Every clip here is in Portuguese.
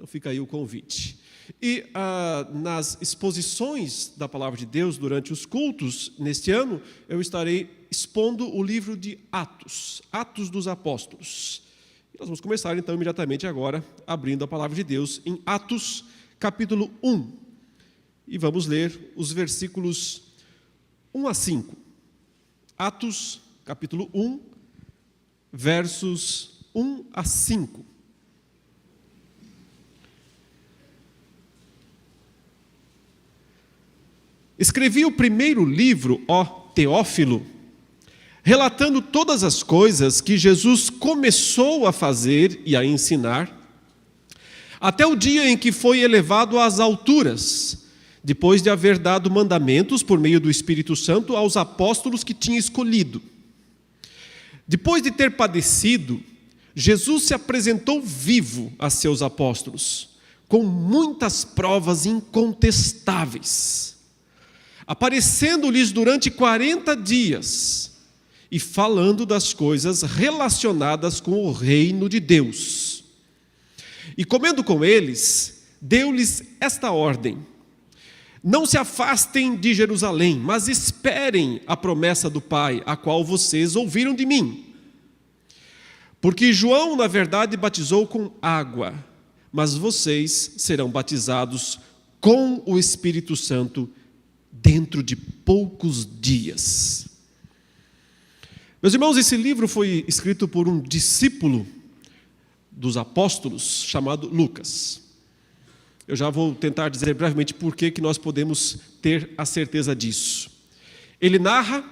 Então fica aí o convite. E nas exposições da Palavra de Deus durante os cultos, neste ano, eu estarei expondo o livro de Atos, Atos dos Apóstolos. E nós vamos começar então imediatamente agora, abrindo a Palavra de Deus em Atos, capítulo 1. E vamos ler os versículos 1 a 5. Atos, capítulo 1, versos 1 a 5. Escrevi o primeiro livro, ó Teófilo, relatando todas as coisas que Jesus começou a fazer e a ensinar, até o dia em que foi elevado às alturas, depois de haver dado mandamentos por meio do Espírito Santo aos apóstolos que tinha escolhido. Depois de ter padecido, Jesus se apresentou vivo a seus apóstolos, com muitas provas incontestáveis, aparecendo-lhes durante 40 dias e falando das coisas relacionadas com o reino de Deus. E comendo com eles, deu-lhes esta ordem: não se afastem de Jerusalém, mas esperem a promessa do Pai, a qual vocês ouviram de mim. Porque João, na verdade, batizou com água, mas vocês serão batizados com o Espírito Santo dentro de poucos dias. Meus irmãos, esse livro foi escrito por um discípulo dos apóstolos chamado Lucas. Eu já vou tentar dizer brevemente por que nós podemos ter a certeza disso. Ele narra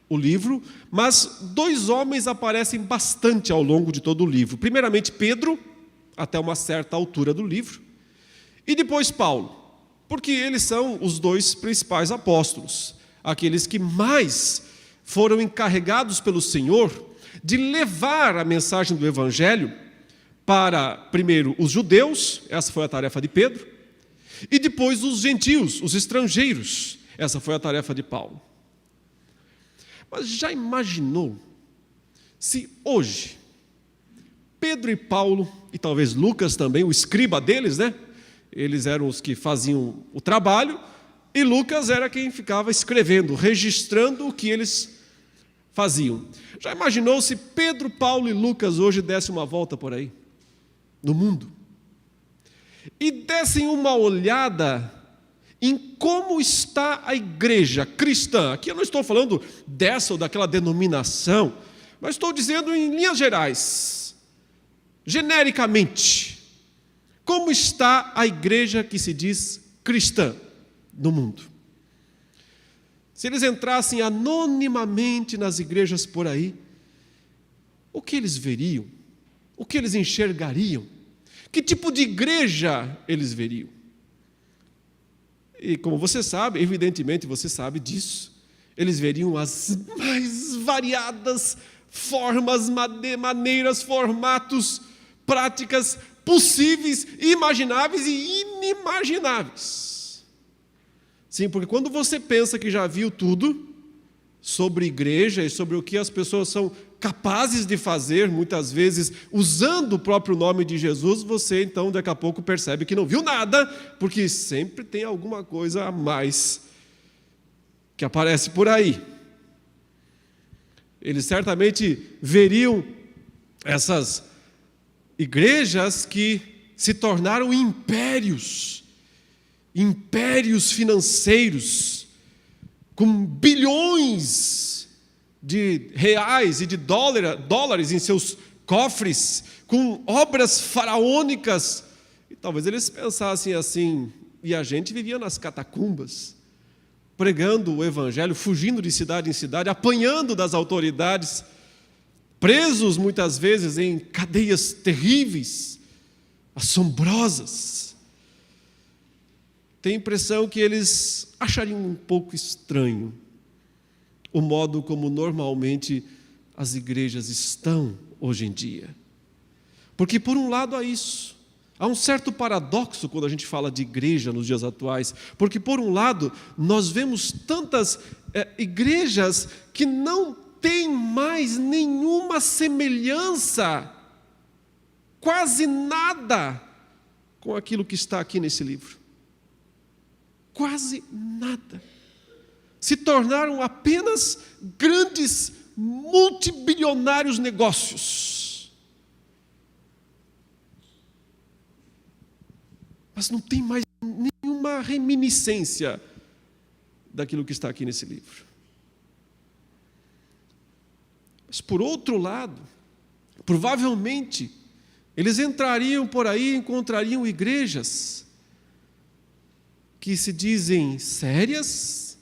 o livro, mas dois homens aparecem bastante ao longo de todo o livro. Primeiramente Pedro, até uma certa altura do livro, e depois Paulo, porque eles são os dois principais apóstolos, aqueles que mais foram encarregados pelo Senhor de levar a mensagem do Evangelho para, primeiro, os judeus, essa foi a tarefa de Pedro, e depois os gentios, os estrangeiros, essa foi a tarefa de Paulo. Mas já imaginou se hoje Pedro e Paulo, e talvez Lucas também, o escriba deles, né? Eles eram os que faziam o trabalho, e Lucas era quem ficava escrevendo, registrando o que eles faziam. Já imaginou se Pedro, Paulo e Lucas hoje dessem uma volta por aí, no mundo, e dessem uma olhada em como está a igreja cristã? Aqui eu não estou falando dessa ou daquela denominação, mas estou dizendo em linhas gerais, genericamente, como está a igreja que se diz cristã no mundo? Se eles entrassem anonimamente nas igrejas por aí, o que eles veriam? O que eles enxergariam? Que tipo de igreja eles veriam? E como você sabe, evidentemente você sabe disso, eles veriam as mais variadas formas, maneiras, formatos, práticas possíveis, imagináveis e inimagináveis. Sim, porque quando você pensa que já viu tudo sobre igreja e sobre o que as pessoas são capazes de fazer, muitas vezes usando o próprio nome de Jesus, você então daqui a pouco percebe que não viu nada, porque sempre tem alguma coisa a mais que aparece por aí. Eles certamente veriam essas igrejas que se tornaram impérios financeiros, com bilhões de reais e de dólares em seus cofres, com obras faraônicas. E talvez eles pensassem assim, e a gente vivia nas catacumbas, pregando o Evangelho, fugindo de cidade em cidade, apanhando das autoridades, presos muitas vezes em cadeias terríveis, assombrosas. Tenho a impressão que eles achariam um pouco estranho o modo como normalmente as igrejas estão hoje em dia. Porque por um lado há isso, há um certo paradoxo quando a gente fala de igreja nos dias atuais, porque por um lado nós vemos tantas igrejas que não têm mais nenhuma semelhança, quase nada, com aquilo que está aqui nesse livro? Quase nada. Se tornaram apenas grandes, multibilionários negócios. Mas não tem mais nenhuma reminiscência daquilo que está aqui nesse livro. Mas, por outro lado, provavelmente, eles entrariam por aí e encontrariam igrejas que se dizem sérias,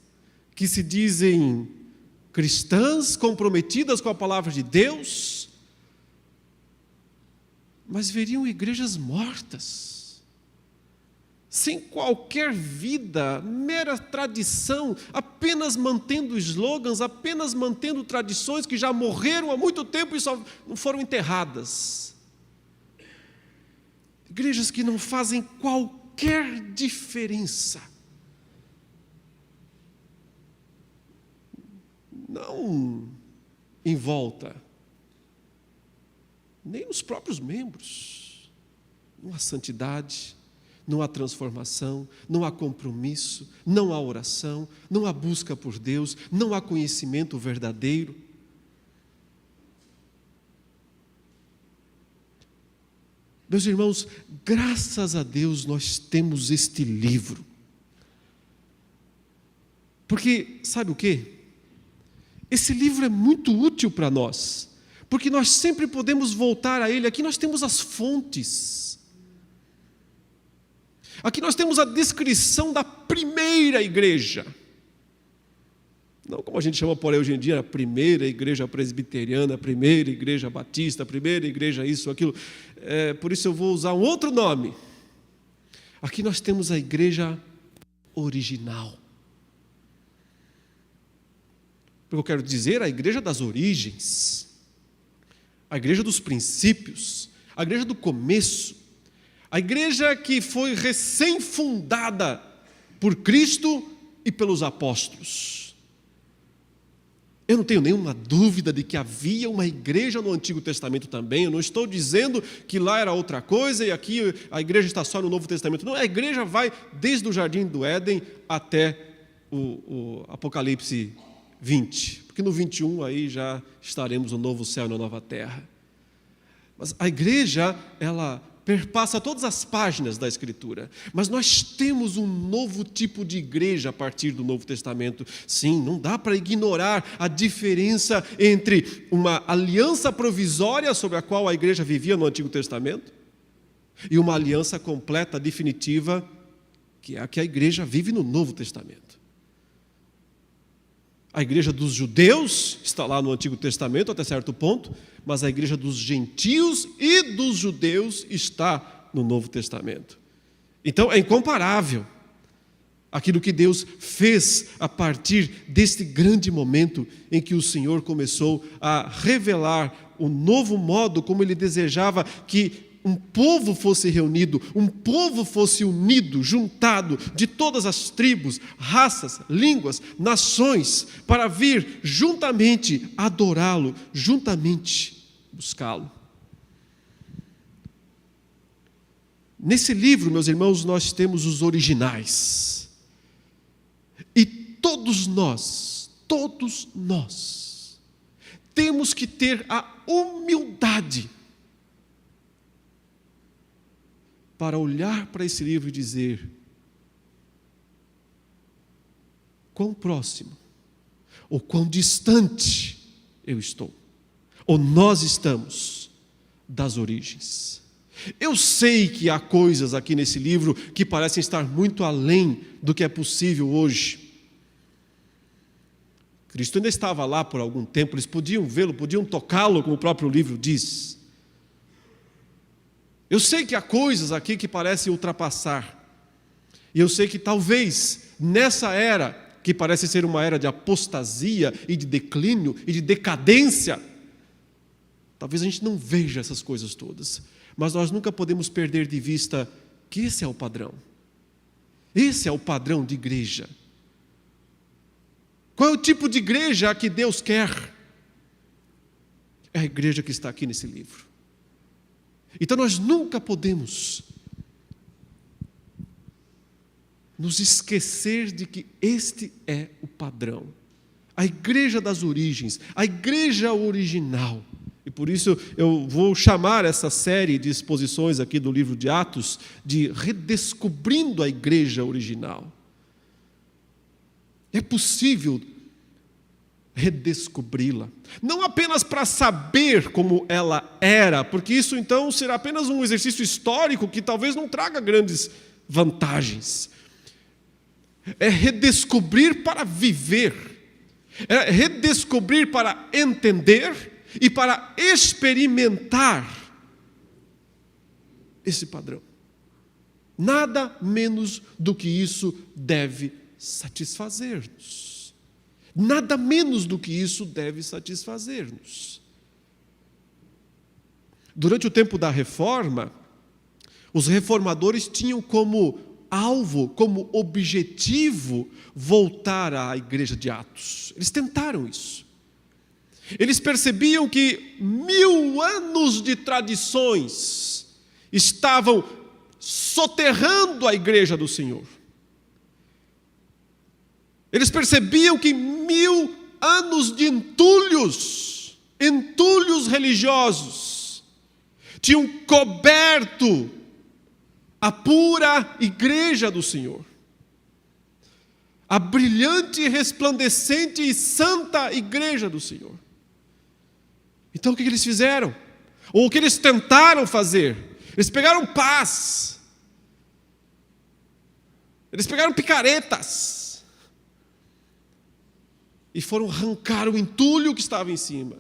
que se dizem cristãs, comprometidas com a palavra de Deus, mas veriam igrejas mortas, sem qualquer vida, mera tradição, apenas mantendo slogans, apenas mantendo tradições que já morreram há muito tempo e só não foram enterradas. Igrejas que não fazem qualquer diferença. Não em volta, nem nos próprios membros. Não há santidade, não há transformação, não há compromisso, não há oração, não há busca por Deus, não há conhecimento verdadeiro. Meus irmãos, graças a Deus nós temos este livro. Porque, sabe o quê? Esse livro é muito útil para nós, porque nós sempre podemos voltar a ele. Aqui nós temos as fontes. Aqui nós temos a descrição da primeira igreja. Não como a gente chama por aí hoje em dia, a primeira igreja presbiteriana, a primeira igreja batista, a primeira igreja isso, aquilo. Por isso eu vou usar um outro nome. Aqui nós temos a igreja original. Eu quero dizer a igreja das origens, a igreja dos princípios, a igreja do começo, a igreja que foi recém-fundada por Cristo e pelos apóstolos. Eu não tenho nenhuma dúvida de que havia uma igreja no Antigo Testamento também. Eu não estou dizendo que lá era outra coisa e aqui a igreja está só no Novo Testamento. Não, a igreja vai desde o Jardim do Éden até o Apocalipse 20, porque no 21 aí já estaremos no novo céu e na nova terra. Mas a igreja, ela perpassa todas as páginas da Escritura, mas nós temos um novo tipo de igreja a partir do Novo Testamento. Sim, não dá para ignorar a diferença entre uma aliança provisória sobre a qual a igreja vivia no Antigo Testamento e uma aliança completa, definitiva, que é a que a igreja vive no Novo Testamento. A igreja dos judeus está lá no Antigo Testamento até certo ponto, mas a igreja dos gentios e dos judeus está no Novo Testamento. Então é incomparável aquilo que Deus fez a partir deste grande momento em que o Senhor começou a revelar o novo modo como Ele desejava que um povo fosse reunido, um povo fosse unido, juntado de todas as tribos, raças, línguas, nações, para vir juntamente adorá-lo, juntamente buscá-lo. Nesse livro, meus irmãos, nós temos os originais. E todos nós, temos que ter a humildade para olhar para esse livro e dizer: quão próximo, ou quão distante eu estou, ou nós estamos das origens. Eu sei que há coisas aqui nesse livro que parecem estar muito além do que é possível hoje. Cristo ainda estava lá por algum tempo, eles podiam vê-lo, podiam tocá-lo, como o próprio livro diz. Eu sei que há coisas aqui que parecem ultrapassar. E eu sei que talvez nessa era, que parece ser uma era de apostasia e de declínio e de decadência, talvez a gente não veja essas coisas todas. Mas nós nunca podemos perder de vista que esse é o padrão. Esse é o padrão de igreja. Qual é o tipo de igreja que Deus quer? É a igreja que está aqui nesse livro. Então nós nunca podemos nos esquecer de que este é o padrão. A igreja das origens, a igreja original. E por isso eu vou chamar essa série de exposições aqui do livro de Atos de Redescobrindo a Igreja Original. É possível redescobri-la, não apenas para saber como ela era, porque isso então será apenas um exercício histórico que talvez não traga grandes vantagens. É redescobrir para viver, é redescobrir para entender e para experimentar esse padrão. Nada menos do que isso deve satisfazer-nos. Nada menos do que isso deve satisfazer-nos. Durante o tempo da Reforma, os reformadores tinham como alvo, como objetivo, voltar à igreja de Atos. Eles tentaram isso. Eles percebiam que 1000 anos de tradições estavam soterrando a igreja do Senhor. Eles percebiam que 1000 anos de entulhos religiosos, tinham coberto a pura igreja do Senhor. A brilhante, resplandecente e santa igreja do Senhor. Então o que eles fizeram? Ou o que eles tentaram fazer? Eles pegaram pás. Eles pegaram picaretas. E foram arrancar o entulho que estava em cima.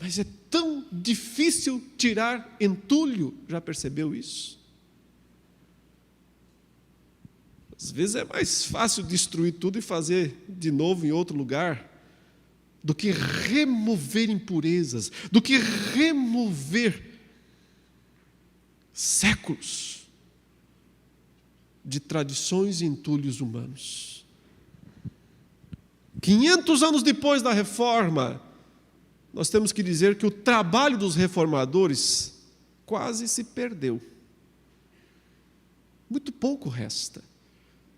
Mas é tão difícil tirar entulho, já percebeu isso? Às vezes é mais fácil destruir tudo e fazer de novo em outro lugar, do que remover impurezas, do que remover séculos de tradições e entulhos humanos. 500 anos depois da Reforma, nós temos que dizer que o trabalho dos reformadores quase se perdeu. Muito pouco resta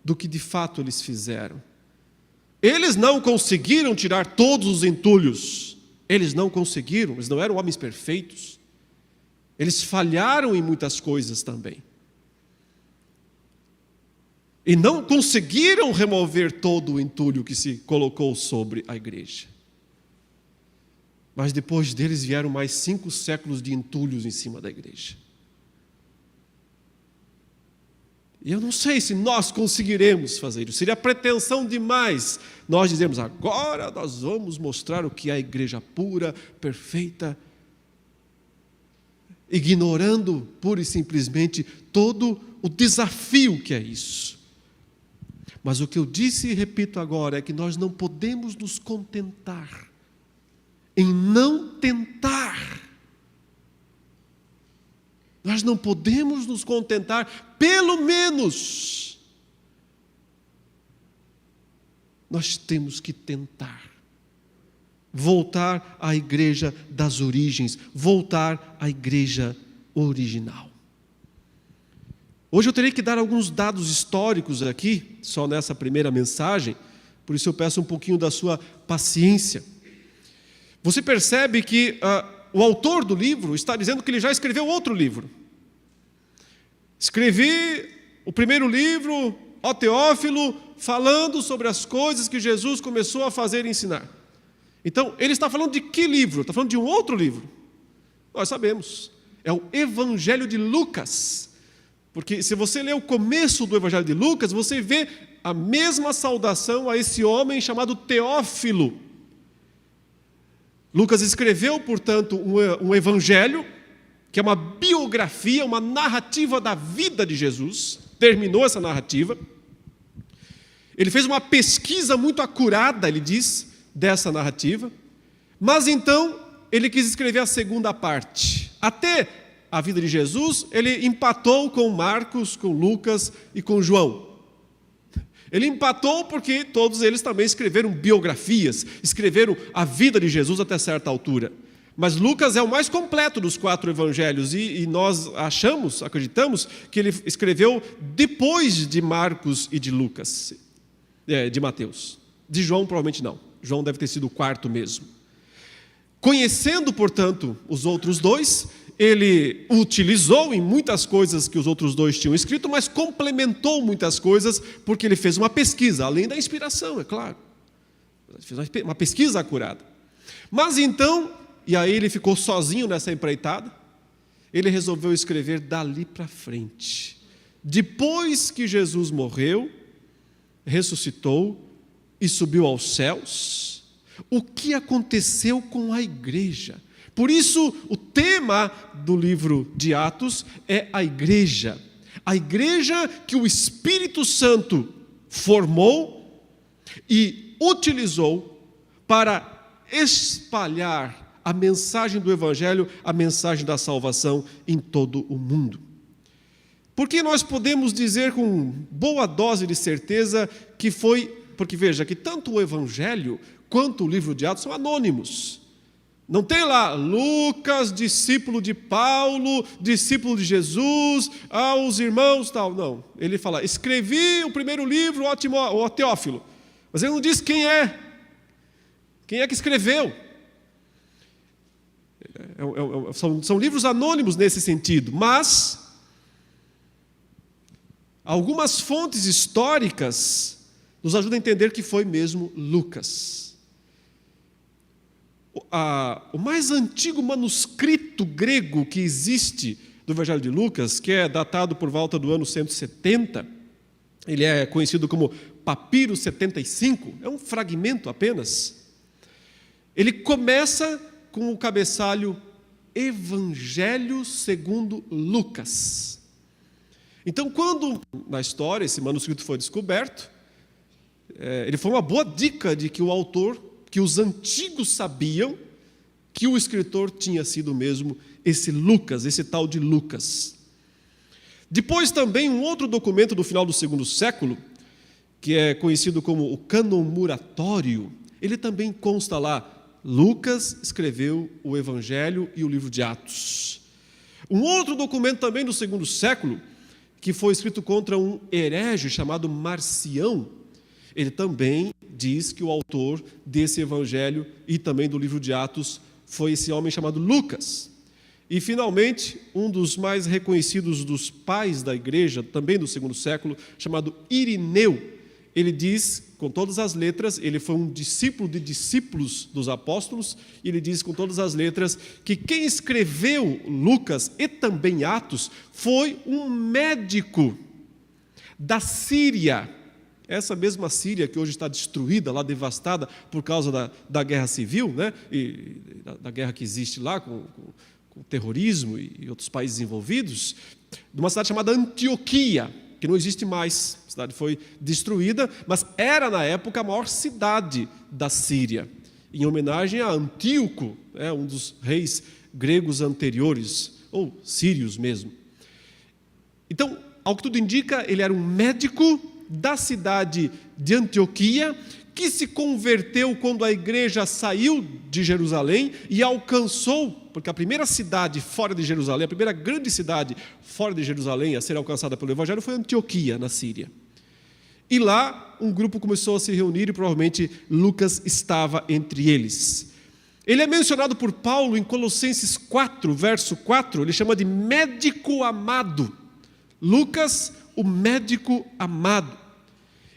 do que de fato eles fizeram. Eles não conseguiram tirar todos os entulhos. Eles não conseguiram, eles não eram homens perfeitos. Eles falharam em muitas coisas também. E não conseguiram remover todo o entulho que se colocou sobre a igreja. Mas depois deles vieram mais 5 séculos de entulhos em cima da igreja. E eu não sei se nós conseguiremos fazer isso. Seria pretensão demais nós dizermos, agora nós vamos mostrar o que é a igreja pura, perfeita, ignorando pura e simplesmente todo o desafio que é isso. Mas o que eu disse e repito agora é que nós não podemos nos contentar em não tentar. Nós não podemos nos contentar, pelo menos nós temos que tentar voltar à igreja das origens, voltar à igreja original. Hoje eu terei que dar alguns dados históricos aqui, só nessa primeira mensagem, por isso eu peço um pouquinho da sua paciência. Você percebe que o autor do livro está dizendo que ele já escreveu outro livro. Escrevi o primeiro livro, ó Teófilo, falando sobre as coisas que Jesus começou a fazer e ensinar. Então, ele está falando de que livro? Está falando de um outro livro. Nós sabemos, é o Evangelho de Lucas. Porque se você ler o começo do Evangelho de Lucas, você vê a mesma saudação a esse homem chamado Teófilo. Lucas escreveu, portanto, um evangelho, que é uma biografia, uma narrativa da vida de Jesus. Terminou essa narrativa. Ele fez uma pesquisa muito acurada, ele diz, dessa narrativa. Mas então, ele quis escrever a segunda parte. Até a vida de Jesus, ele empatou com Marcos, com Lucas e com João. Ele empatou porque todos eles também escreveram biografias, escreveram a vida de Jesus até certa altura. Mas Lucas é o mais completo dos 4 evangelhos, e nós acreditamos, que ele escreveu depois de Marcos e de Lucas, de Mateus. De João, provavelmente não. João deve ter sido o 4º mesmo. Conhecendo, portanto, os outros 2, ele utilizou em muitas coisas que os outros 2 tinham escrito, mas complementou muitas coisas, porque ele fez uma pesquisa, além da inspiração, é claro. Ele fez uma pesquisa acurada. Mas então, e aí ele ficou sozinho nessa empreitada, ele resolveu escrever dali para frente. Depois que Jesus morreu, ressuscitou e subiu aos céus, o que aconteceu com a igreja? Por isso, o tema do livro de Atos é a igreja. A igreja que o Espírito Santo formou e utilizou para espalhar a mensagem do Evangelho, a mensagem da salvação em todo o mundo. Porque nós podemos dizer com boa dose de certeza que foi... Porque veja que tanto o Evangelho quanto o livro de Atos são anônimos. Não tem lá Lucas, discípulo de Paulo, discípulo de Jesus, aos irmãos, tal. Não, ele fala, escrevi o primeiro livro ao Teófilo. Mas ele não diz quem é que escreveu. São livros anônimos nesse sentido, mas algumas fontes históricas nos ajudam a entender que foi mesmo Lucas. O mais antigo manuscrito grego que existe do Evangelho de Lucas, que é datado por volta do ano 170, ele é conhecido como Papiro 75, é um fragmento apenas. Ele começa com o cabeçalho Evangelho segundo Lucas. Então, quando na história esse manuscrito foi descoberto, ele foi uma boa dica de que o autor, que os antigos sabiam que o escritor tinha sido mesmo esse Lucas, esse tal de Lucas. Depois também um outro documento do final do 2º século, que é conhecido como o Cânon Muratório, ele também consta lá, Lucas escreveu o Evangelho e o livro de Atos. Um outro documento também do 2º século, que foi escrito contra um herege chamado Marcião, ele também diz que o autor desse evangelho e também do livro de Atos foi esse homem chamado Lucas. E, finalmente, um dos mais reconhecidos dos pais da igreja, também do 2º século, chamado Irineu, ele diz, com todas as letras, ele foi um discípulo de discípulos dos apóstolos, e ele diz com todas as letras que quem escreveu Lucas e também Atos foi um médico da Síria. Essa mesma Síria que hoje está destruída, lá devastada por causa da guerra civil, né? E da guerra que existe lá com o terrorismo e outros países envolvidos, de uma cidade chamada Antioquia, que não existe mais. A cidade foi destruída, mas era na época a maior cidade da Síria, em homenagem a Antíoco, um dos reis gregos anteriores, ou sírios mesmo. Então, ao que tudo indica, ele era um médico da cidade de Antioquia, que se converteu quando a igreja saiu de Jerusalém e alcançou, porque a primeira cidade fora de Jerusalém, a primeira grande cidade fora de Jerusalém a ser alcançada pelo Evangelho foi Antioquia, na Síria. E lá um grupo começou a se reunir e provavelmente Lucas estava entre eles. Ele é mencionado por Paulo em Colossenses 4, verso 4, ele chama de médico amado. Lucas, o médico amado.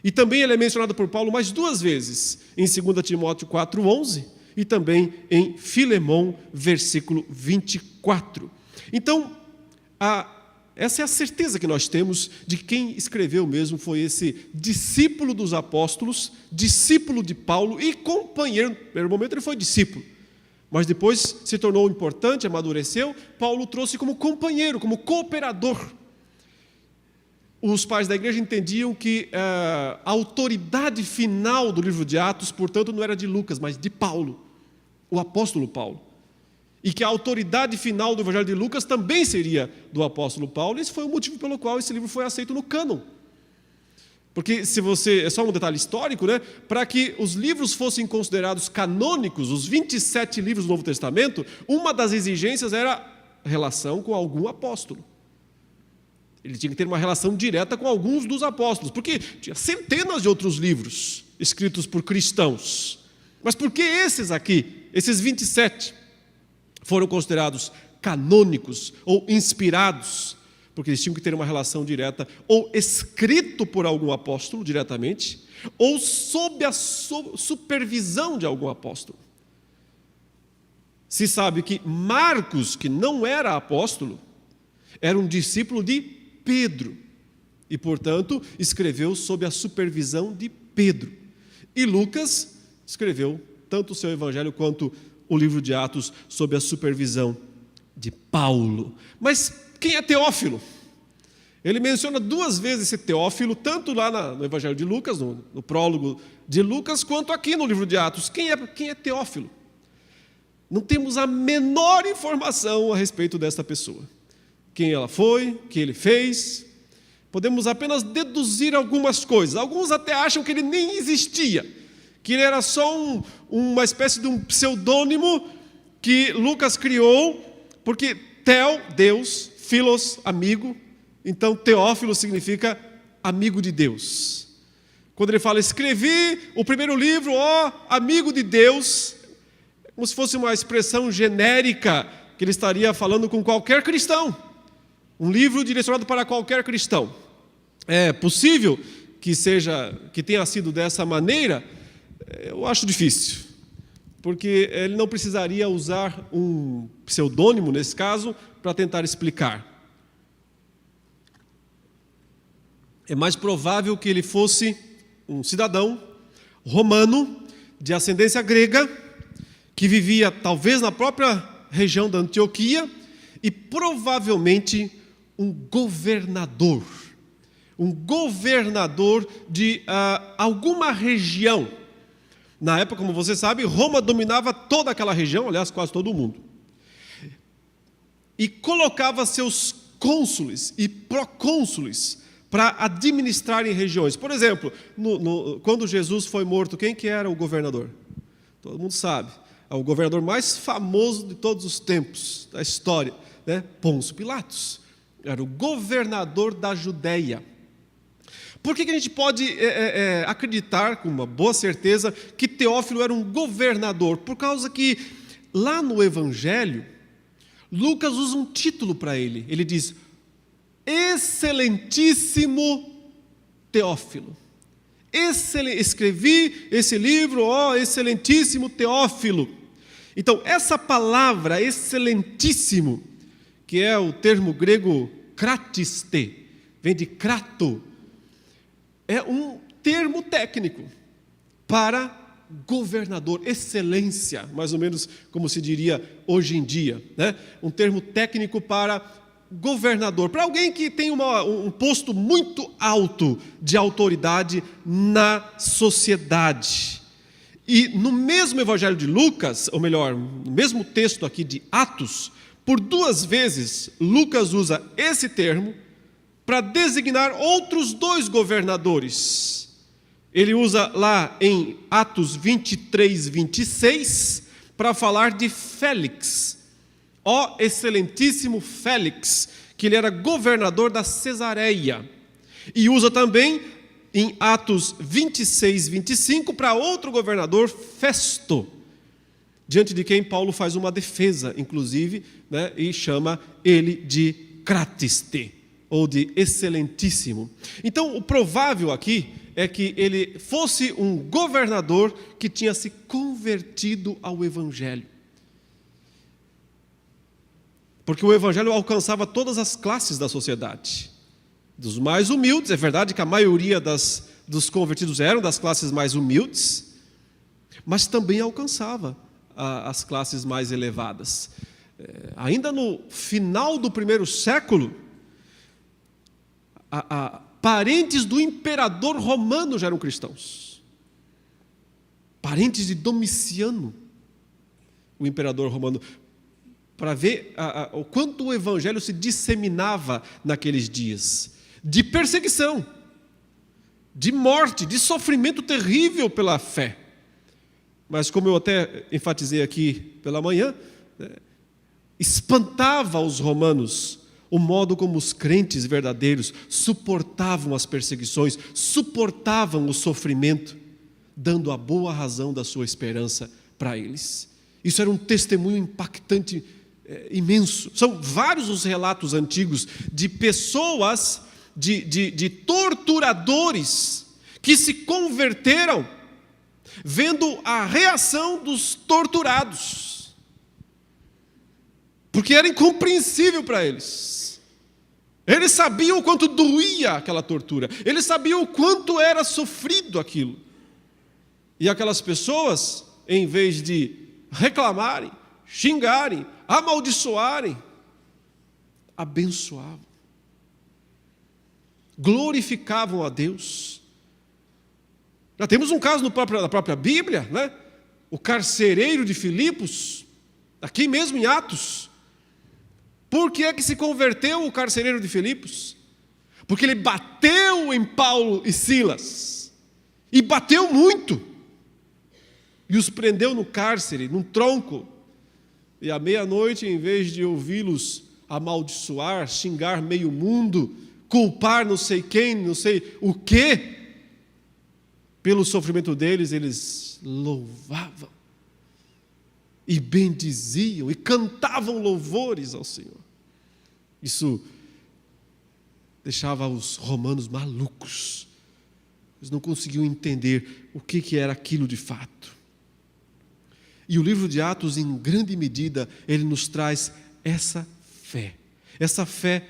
E também ele é mencionado por Paulo mais 2 vezes, em 2 Timóteo 4:11 e também em Filemão, versículo 24. Então, essa é a certeza que nós temos de que quem escreveu mesmo foi esse discípulo dos apóstolos, discípulo de Paulo e companheiro. No primeiro momento ele foi discípulo, mas depois se tornou importante, amadureceu. Paulo trouxe como companheiro, como cooperador. Os pais da igreja entendiam que a autoridade final do livro de Atos, portanto, não era de Lucas, mas de Paulo, o apóstolo Paulo. E que a autoridade final do Evangelho de Lucas também seria do apóstolo Paulo. Esse foi o motivo pelo qual esse livro foi aceito no cânon. Porque se você, é só um detalhe histórico, né? Para que os livros fossem considerados canônicos, os 27 livros do Novo Testamento, uma das exigências era relação com algum apóstolo. Ele tinha que ter uma relação direta com alguns dos apóstolos, porque tinha centenas de outros livros escritos por cristãos. Mas por que esses aqui, esses 27, foram considerados canônicos ou inspirados? Porque eles tinham que ter uma relação direta, ou escrito por algum apóstolo diretamente, ou sob a supervisão de algum apóstolo. Se sabe que Marcos, que não era apóstolo, era um discípulo de Pedro, e, portanto, escreveu sob a supervisão de Pedro. E Lucas escreveu tanto o seu evangelho quanto o livro de Atos sob a supervisão de Paulo. Mas quem é Teófilo? Ele menciona 2 vezes esse Teófilo, tanto lá no evangelho de Lucas, no prólogo de Lucas, quanto aqui no livro de Atos. Quem é Teófilo? Não temos a menor informação a respeito desta pessoa. Quem ela foi, o que ele fez. Podemos apenas deduzir algumas coisas. Alguns até acham que ele nem existia, que ele era só uma espécie de um pseudônimo que Lucas criou, porque Theo, Deus, Philos, amigo. Então Teófilo significa amigo de Deus. Quando ele fala, escrevi o primeiro livro, ó amigo de Deus, é como se fosse uma expressão genérica, que ele estaria falando com qualquer cristão. Um livro direcionado para qualquer cristão. É possível que tenha sido dessa maneira? Eu acho difícil, porque ele não precisaria usar um pseudônimo, nesse caso, para tentar explicar. É mais provável que ele fosse um cidadão romano, de ascendência grega, que vivia talvez na própria região da Antioquia, e provavelmente um governador de alguma região. Na época, como você sabe, Roma dominava toda aquela região, aliás, quase todo o mundo. E colocava seus cônsules e procônsules para administrarem regiões. Por exemplo, quando Jesus foi morto, quem que era o governador? Todo mundo sabe. É o governador mais famoso de todos os tempos da história, né? Pôncio Pilatos. Era o governador da Judéia. Por que a gente pode acreditar com uma boa certeza que Teófilo era um governador? Por causa que lá no Evangelho, Lucas usa um título para ele. Ele diz, excelentíssimo Teófilo. Escrevi esse livro, ó excelentíssimo Teófilo. Então, essa palavra excelentíssimo, que é o termo grego kratiste, vem de krato, é um termo técnico para governador, excelência, mais ou menos como se diria hoje em dia, né? Um termo técnico para governador, para alguém que tem um posto muito alto de autoridade na sociedade. E no mesmo evangelho de Lucas, ou melhor, no mesmo texto aqui de Atos, por 2 vezes Lucas usa esse termo para designar outros 2 governadores. Ele usa lá em Atos 23, 26, para falar de Félix, ó excelentíssimo Félix, que ele era governador da Cesareia. E usa também em Atos 26, 25, para outro governador, Festo, diante de quem Paulo faz uma defesa, inclusive, né, e chama ele de Kratiste, ou de excelentíssimo. Então, o provável aqui é que ele fosse um governador que tinha se convertido ao Evangelho. Porque o Evangelho alcançava todas as classes da sociedade. Dos mais humildes, é verdade que a maioria dos convertidos eram das classes mais humildes, mas também alcançava as classes mais elevadas. Ainda no final do 1º século, parentes do imperador romano já eram cristãos. Parentes de Domiciano, o imperador romano, para ver o quanto o evangelho se disseminava naqueles dias, de perseguição, de morte, de sofrimento terrível pela fé. Mas como eu até enfatizei aqui pela manhã, espantava os romanos o modo como os crentes verdadeiros suportavam as perseguições, suportavam o sofrimento, dando a boa razão da sua esperança para eles. Isso era um testemunho impactante, imenso. São vários os relatos antigos de pessoas, de torturadores, que se converteram vendo a reação dos torturados, porque era incompreensível para eles. Eles sabiam o quanto doía aquela tortura, eles sabiam o quanto era sofrido aquilo. E aquelas pessoas, em vez de reclamarem, xingarem, amaldiçoarem, abençoavam, glorificavam a Deus. Já temos um caso na própria Bíblia, né? O carcereiro de Filipos, aqui mesmo em Atos. Por que é que se converteu o carcereiro de Filipos? Porque ele bateu em Paulo e Silas, e bateu muito, e os prendeu no cárcere, num tronco, e à meia-noite, em vez de ouvi-los amaldiçoar, xingar meio mundo, culpar não sei quem, não sei o quê, pelo sofrimento deles, eles louvavam e bendiziam e cantavam louvores ao Senhor. Isso deixava os romanos malucos. Eles não conseguiam entender o que era aquilo de fato. E o livro de Atos, em grande medida, ele nos traz essa fé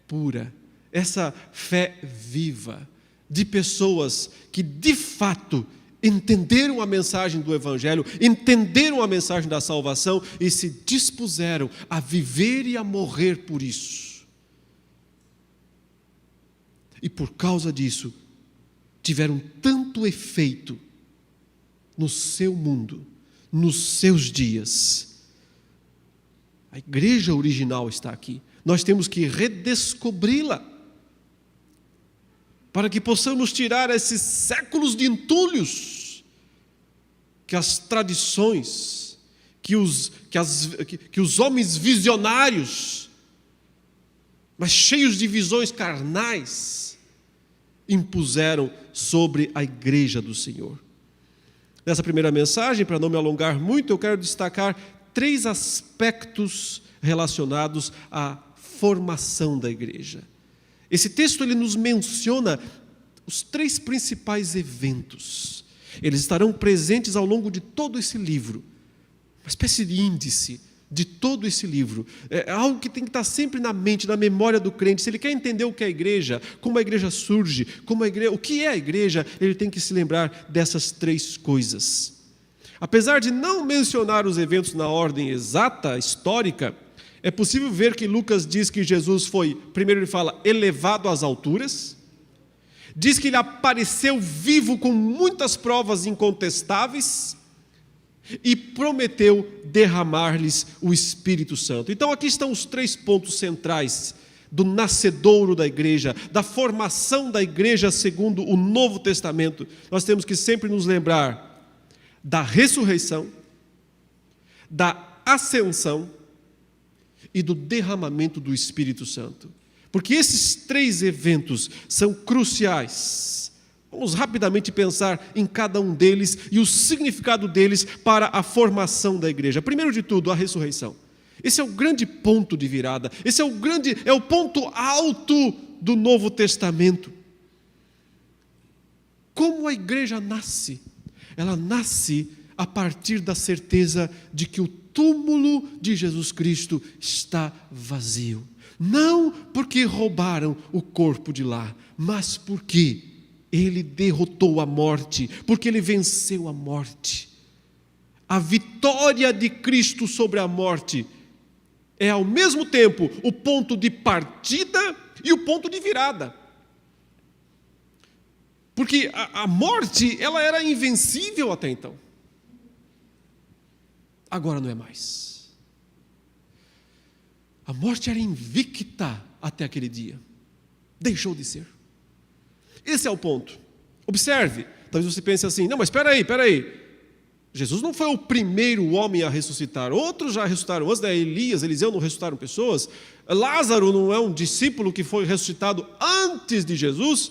pura, essa fé viva, de pessoas que de fato entenderam a mensagem do Evangelho, entenderam a mensagem da salvação e se dispuseram a viver e a morrer por isso. E por causa disso, tiveram tanto efeito no seu mundo, nos seus dias. A igreja original está aqui. Nós temos que redescobri-la, para que possamos tirar esses séculos de entulhos que as tradições, que os homens visionários, mas cheios de visões carnais, impuseram sobre a igreja do Senhor. Nessa primeira mensagem, para não me alongar muito, eu quero destacar 3 aspectos relacionados à formação da igreja. Esse texto ele nos menciona os 3 principais eventos. Eles estarão presentes ao longo de todo esse livro. Uma espécie de índice de todo esse livro. É algo que tem que estar sempre na mente, na memória do crente. Se ele quer entender o que é a igreja, como a igreja surge, o que é a igreja, ele tem que se lembrar dessas 3 coisas. Apesar de não mencionar os eventos na ordem exata, histórica, é possível ver que Lucas diz que Jesus foi, primeiro ele fala, elevado às alturas, diz que ele apareceu vivo com muitas provas incontestáveis e prometeu derramar-lhes o Espírito Santo. Então aqui estão os 3 pontos centrais do nascedouro da igreja, da formação da igreja segundo o Novo Testamento. Nós temos que sempre nos lembrar da ressurreição, da ascensão e do derramamento do Espírito Santo. Porque esses 3 eventos são cruciais. Vamos rapidamente pensar em cada um deles e o significado deles para a formação da igreja. Primeiro de tudo, a ressurreição. Esse é o grande ponto de virada. Esse é o ponto alto do Novo Testamento. Como a igreja nasce? Ela nasce a partir da certeza de que o túmulo de Jesus Cristo está vazio. Não porque roubaram o corpo de lá, mas porque Ele derrotou a morte, porque Ele venceu a morte. A vitória de Cristo sobre a morte é ao mesmo tempo o ponto de partida e o ponto de virada. Porque a morte, ela era invencível até então. Agora não é mais. A morte era invicta até aquele dia. Deixou de ser. Esse é o ponto. Observe, talvez você pense assim, não, mas espera aí. Jesus não foi o primeiro homem a ressuscitar. Outros já ressuscitaram antes, Elias, Eliseu não ressuscitaram pessoas. Lázaro não é um discípulo que foi ressuscitado antes de Jesus.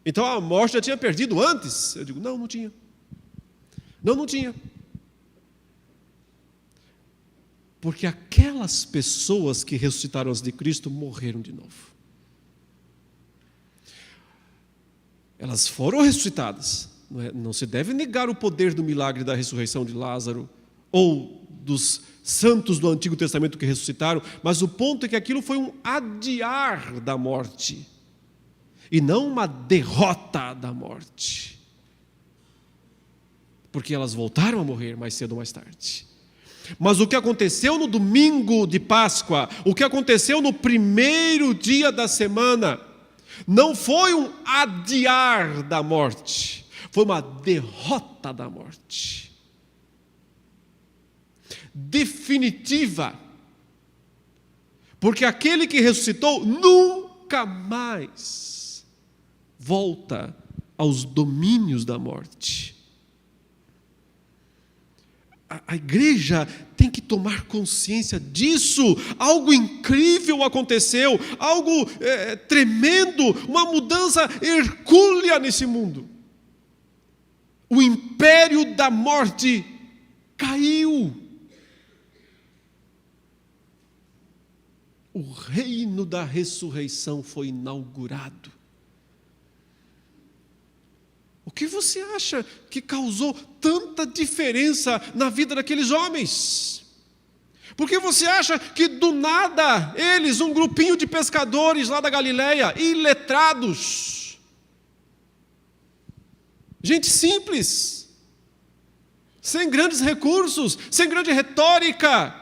Então a morte já tinha perdido antes. Eu digo, não tinha. Não tinha. Porque aquelas pessoas que ressuscitaram antes de Cristo morreram de novo. Elas foram ressuscitadas. Não se deve negar o poder do milagre da ressurreição de Lázaro ou dos santos do Antigo Testamento que ressuscitaram, mas o ponto é que aquilo foi um adiar da morte e não uma derrota da morte. Porque elas voltaram a morrer mais cedo ou mais tarde. Mas o que aconteceu no domingo de Páscoa, o que aconteceu no primeiro dia da semana, não foi um adiar da morte, foi uma derrota da morte. Definitiva. Porque aquele que ressuscitou nunca mais volta aos domínios da morte. A igreja tem que tomar consciência disso. Algo incrível aconteceu, algo tremendo, uma mudança hercúlea nesse mundo. O império da morte caiu. O reino da ressurreição foi inaugurado. O que você acha que causou tanta diferença na vida daqueles homens? Por que você acha que do nada eles, um grupinho de pescadores lá da Galileia, iletrados, gente simples, sem grandes recursos, sem grande retórica,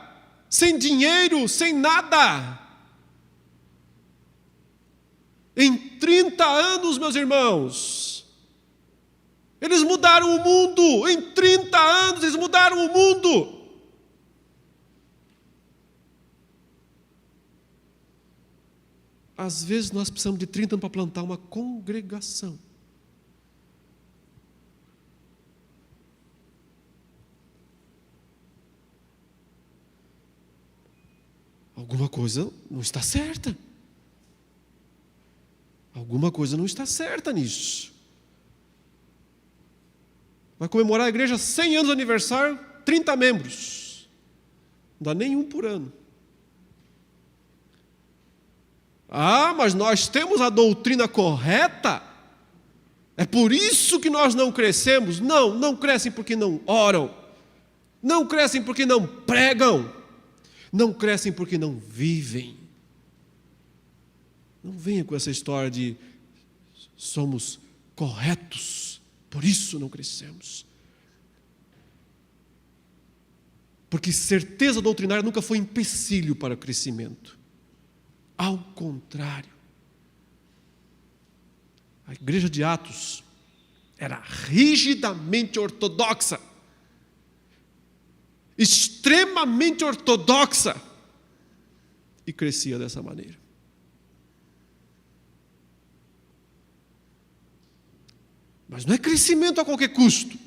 sem dinheiro, sem nada, em 30 anos, meus irmãos, eles mudaram o mundo. Em 30 anos eles mudaram o mundo. Às vezes nós precisamos de 30 anos para plantar uma congregação. Alguma coisa não está certa. Alguma coisa não está certa nisso. Vai comemorar a igreja 100 anos de aniversário, 30 membros. Não dá nenhum por ano. Ah, mas nós temos a doutrina correta? É por isso que nós não crescemos? Não crescem porque não oram. Não crescem porque não pregam. Não crescem porque não vivem. Não venha com essa história de somos corretos, por isso não crescemos. Porque certeza doutrinária nunca foi empecilho para o crescimento. Ao contrário. A igreja de Atos era rigidamente ortodoxa. Extremamente ortodoxa. E crescia dessa maneira. Mas não é crescimento a qualquer custo.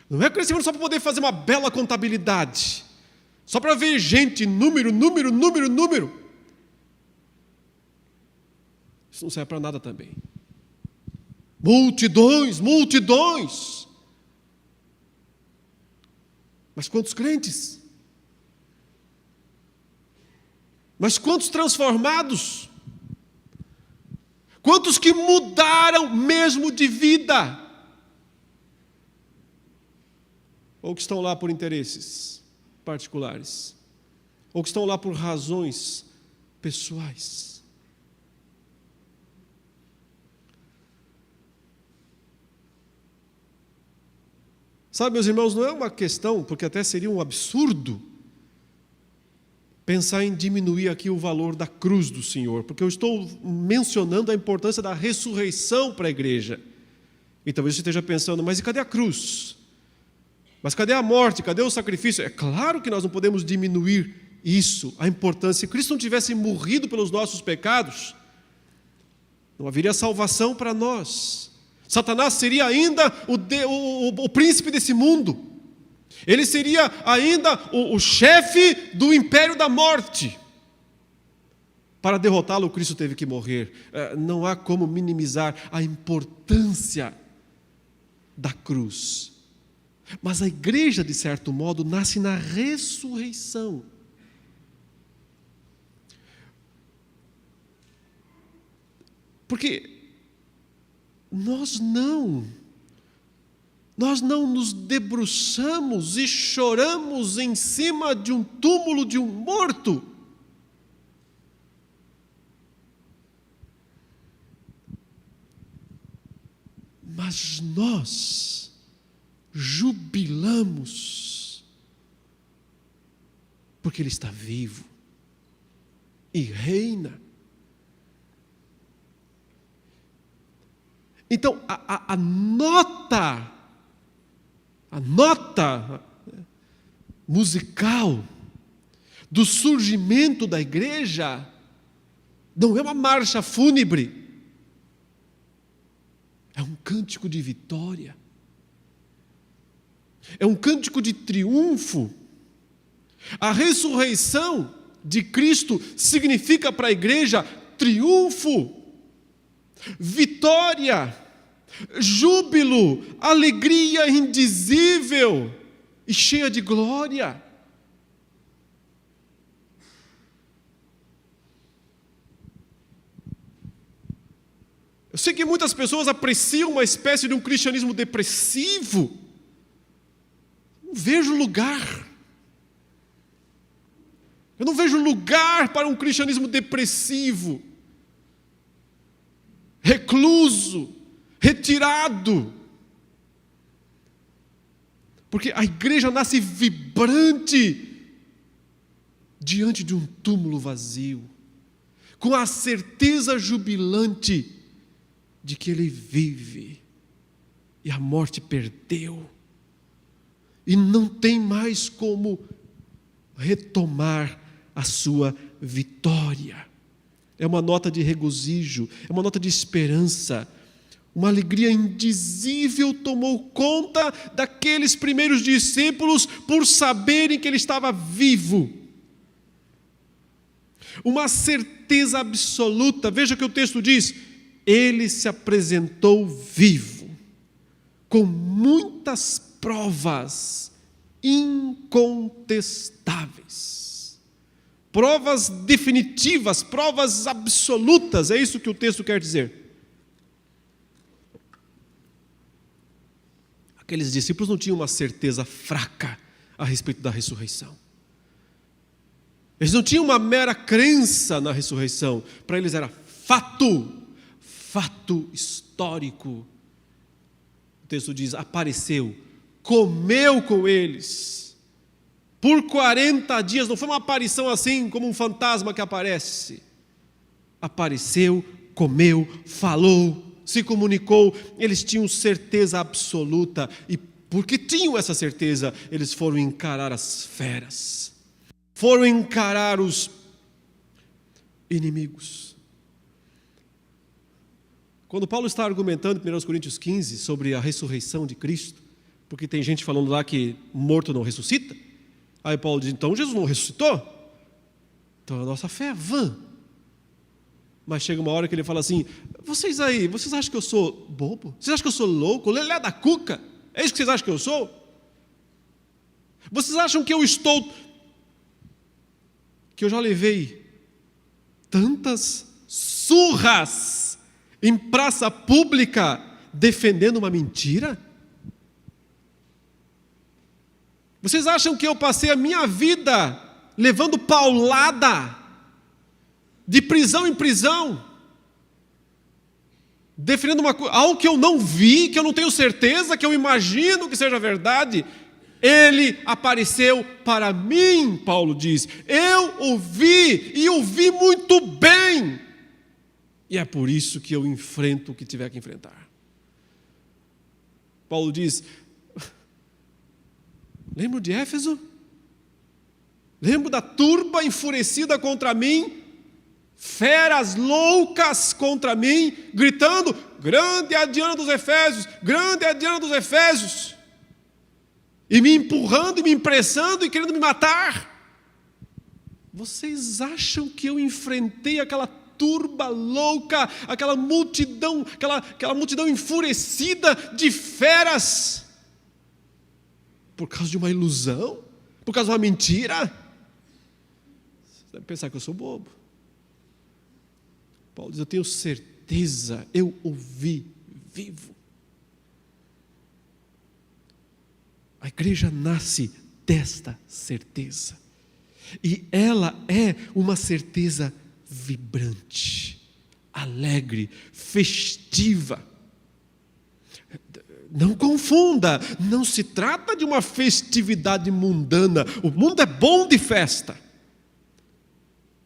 Não é crescimento só para poder fazer uma bela contabilidade. Só para ver gente, número. Isso não serve para nada também. Multidões. Mas quantos crentes? Mas quantos transformados? Quantos que mudaram mesmo de vida? Ou que estão lá por interesses particulares? Ou que estão lá por razões pessoais? Sabe, meus irmãos, não é uma questão, porque até seria um absurdo pensar em diminuir aqui o valor da cruz do Senhor, porque eu estou mencionando a importância da ressurreição para a igreja. E talvez você esteja pensando, mas e cadê a cruz? Mas cadê a morte? Cadê o sacrifício? É claro que nós não podemos diminuir isso, a importância. Se Cristo não tivesse morrido pelos nossos pecados, não haveria salvação para nós. Satanás seria ainda o príncipe desse mundo. Ele seria ainda o chefe do império da morte. Para derrotá-lo, Cristo teve que morrer. Não há como minimizar a importância da cruz. Mas a igreja, de certo modo, nasce na ressurreição. Porque nós não nos debruçamos e choramos em cima de um túmulo de um morto. Mas nós jubilamos, porque Ele está vivo e reina. Então, a nota musical do surgimento da igreja não é uma marcha fúnebre, é um cântico de vitória, é um cântico de triunfo. A ressurreição de Cristo significa para a igreja triunfo, vitória, júbilo, alegria indizível e cheia de glória. Eu sei que muitas pessoas apreciam uma espécie de um cristianismo depressivo. Não vejo lugar. Eu não vejo lugar para um cristianismo depressivo, recluso, retirado. Porque a igreja nasce vibrante diante de um túmulo vazio, com a certeza jubilante de que Ele vive e a morte perdeu e não tem mais como retomar a sua vitória. É uma nota de regozijo, é uma nota de esperança. Uma alegria indizível tomou conta daqueles primeiros discípulos por saberem que Ele estava vivo. Uma certeza absoluta. Veja o que o texto diz: Ele se apresentou vivo, com muitas provas incontestáveis. Provas definitivas, provas absolutas, é isso que o texto quer dizer. Aqueles discípulos não tinham uma certeza fraca a respeito da ressurreição. Eles não tinham uma mera crença na ressurreição. Para eles era fato histórico. O texto diz: apareceu, comeu com eles. Por 40 dias, não foi uma aparição assim, como um fantasma que aparece. Apareceu, comeu, falou, se comunicou. Eles tinham certeza absoluta, e porque tinham essa certeza, eles foram encarar as feras, foram encarar os inimigos. Quando Paulo está argumentando em 1 Coríntios 15 sobre a ressurreição de Cristo, porque tem gente falando lá que morto não ressuscita, aí Paulo diz: então Jesus não ressuscitou? Então a nossa fé é vã. Mas chega uma hora que ele fala assim: vocês acham que eu sou bobo? Vocês acham que eu sou louco? Lelé da cuca? É isso que vocês acham que eu sou? Vocês acham que eu já levei tantas surras em praça pública defendendo uma mentira? Vocês acham que eu passei a minha vida levando paulada, de prisão em prisão, defendendo algo que eu não vi, que eu não tenho certeza, que eu imagino que seja verdade? Ele apareceu para mim, Paulo diz. Eu ouvi, e ouvi muito bem. E é por isso que eu enfrento o que tiver que enfrentar. Paulo diz: lembro de Éfeso? Lembro da turba enfurecida contra mim? feras loucas contra mim, gritando: grande é a Diana dos Efésios, grande é a Diana dos Efésios, e me empurrando, e me impressando, e querendo me matar. Vocês acham que eu enfrentei aquela turba louca, aquela multidão enfurecida de feras, por causa de uma ilusão? Por causa de uma mentira? Você deve pensar que eu sou bobo. Paulo diz: eu tenho certeza, eu o vi vivo. A igreja nasce desta certeza. E ela é uma certeza vibrante, alegre, festiva. Não confunda, não se trata de uma festividade mundana. O mundo é bom de festa.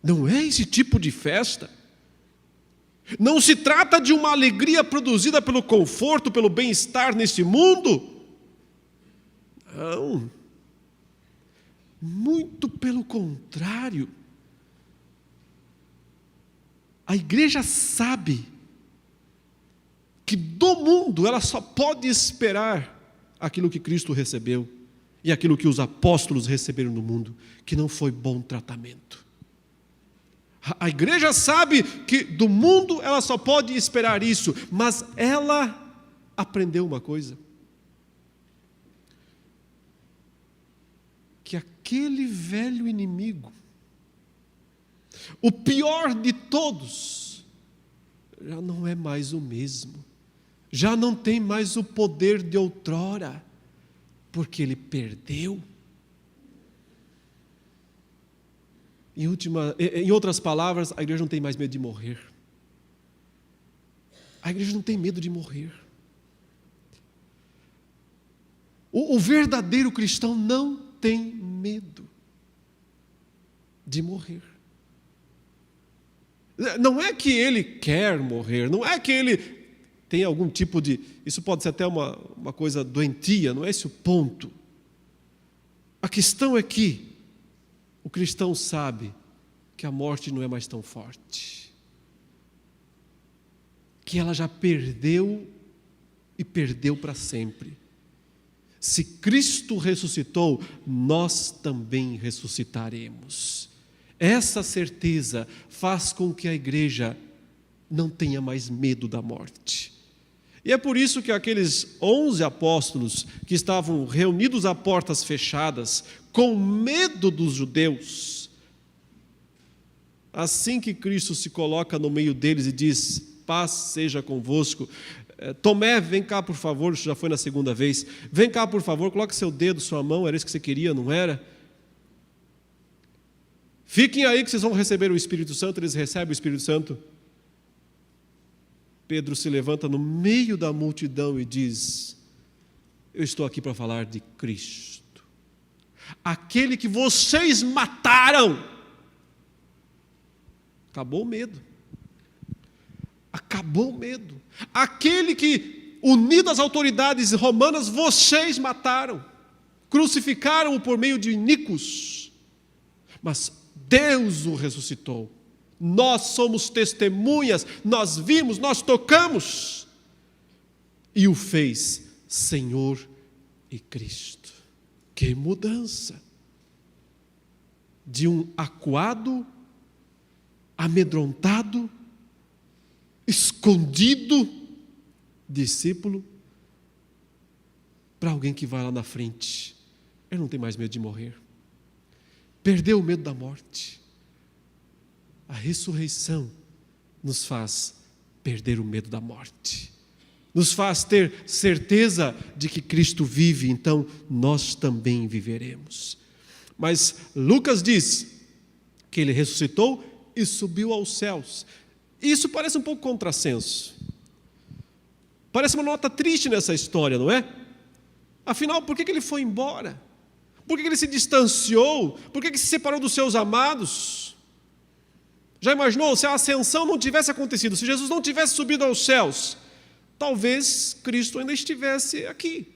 Não é esse tipo de festa. Não se trata de uma alegria produzida pelo conforto, pelo bem-estar neste mundo. Não. Muito pelo contrário. A igreja sabe que do mundo ela só pode esperar aquilo que Cristo recebeu e aquilo que os apóstolos receberam no mundo, que não foi bom tratamento. A igreja sabe que do mundo ela só pode esperar isso, mas ela aprendeu uma coisa: que aquele velho inimigo, o pior de todos, já não é mais o mesmo, já não tem mais o poder de outrora, porque ele perdeu. Em outras palavras, a igreja não tem mais medo de morrer. A igreja não tem medo de morrer. O verdadeiro cristão não tem medo de morrer. Não é que ele quer morrer, não é que ele tem algum tipo de... Isso pode ser até uma coisa doentia, não é esse o ponto. A questão é que o cristão sabe que a morte não é mais tão forte, que ela já perdeu e perdeu para sempre. Se Cristo ressuscitou, nós também ressuscitaremos. Essa certeza faz com que a igreja não tenha mais medo da morte. E é por isso que aqueles 11 apóstolos que estavam reunidos a portas fechadas, com medo dos judeus, assim que Cristo se coloca no meio deles e diz: paz seja convosco, Tomé, vem cá por favor, isso já foi na segunda vez, vem cá por favor, coloque seu dedo, sua mão, era isso que você queria, não era? Fiquem aí que vocês vão receber o Espírito Santo. Eles recebem o Espírito Santo. Pedro se levanta no meio da multidão e diz: eu estou aqui para falar de Cristo, aquele que vocês mataram. Acabou o medo. Acabou o medo. Aquele que, unido às autoridades romanas, vocês mataram, crucificaram-o por meio de iníquos, mas Deus o ressuscitou. Nós somos testemunhas, nós vimos, nós tocamos, e o fez Senhor e Cristo. Que mudança! De um acuado, amedrontado, escondido discípulo, para alguém que vai lá na frente. Ele não tem mais medo de morrer. Perdeu o medo da morte. A ressurreição nos faz perder o medo da morte. Nos faz ter certeza de que Cristo vive, então nós também viveremos. Mas Lucas diz que ele ressuscitou e subiu aos céus. Isso parece um pouco contrassenso. Parece uma nota triste nessa história, não é? Afinal, por que ele foi embora? Por que ele se distanciou? Por que se separou dos seus amados? Já imaginou se a ascensão não tivesse acontecido, se Jesus não tivesse subido aos céus? Talvez Cristo ainda estivesse aqui,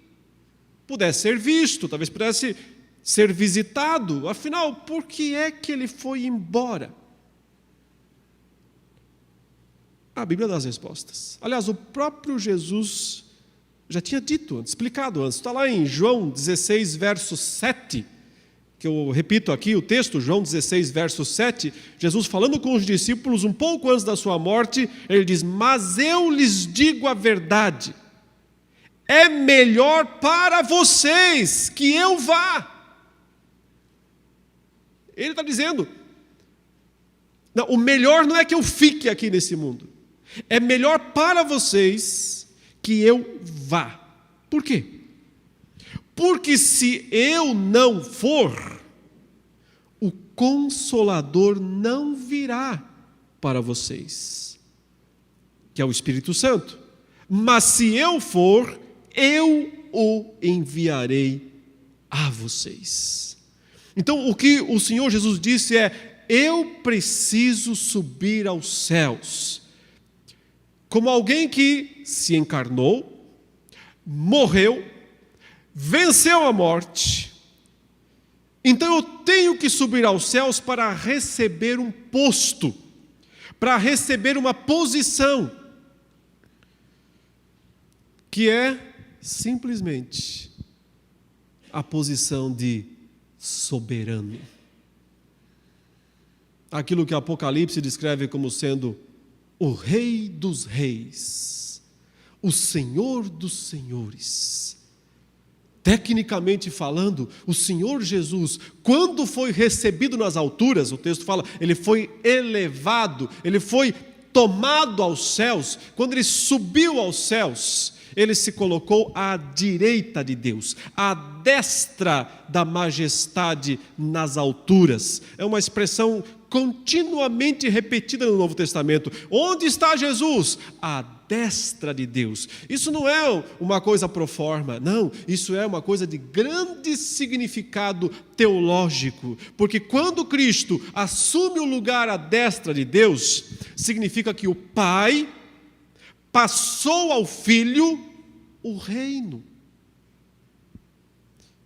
pudesse ser visto, talvez pudesse ser visitado. Afinal, por que é que ele foi embora? A Bíblia dá as respostas. Aliás, o próprio Jesus já tinha dito antes, explicado antes. Está lá em João 16, verso 7, que eu repito aqui o texto, João 16, verso 7, Jesus falando com os discípulos um pouco antes da sua morte, ele diz: mas eu lhes digo a verdade, é melhor para vocês que eu vá. Ele está dizendo, não, o melhor não é que eu fique aqui nesse mundo, é melhor para vocês que eu vá. Por quê? Porque se eu não for, o Consolador não virá para vocês, que é o Espírito Santo. Mas se eu for, eu o enviarei a vocês. Então, o que o Senhor Jesus disse é: eu preciso subir aos céus. Como alguém que se encarnou, morreu, venceu a morte. Então eu tenho que subir aos céus para receber um posto, para receber uma posição, que é simplesmente a posição de soberano. Aquilo que Apocalipse descreve como sendo o Rei dos Reis, o Senhor dos Senhores. Tecnicamente falando, o Senhor Jesus, quando foi recebido nas alturas, o texto fala, ele foi elevado, ele foi tomado aos céus. Quando ele subiu aos céus, ele se colocou à direita de Deus, à destra da majestade nas alturas. É uma expressão continuamente repetida no Novo Testamento. Onde está Jesus? À destra de Deus. Isso não é uma coisa pro forma, não, isso é uma coisa de grande significado teológico, porque quando Cristo assume o lugar à destra de Deus, significa que o Pai passou ao Filho o reino,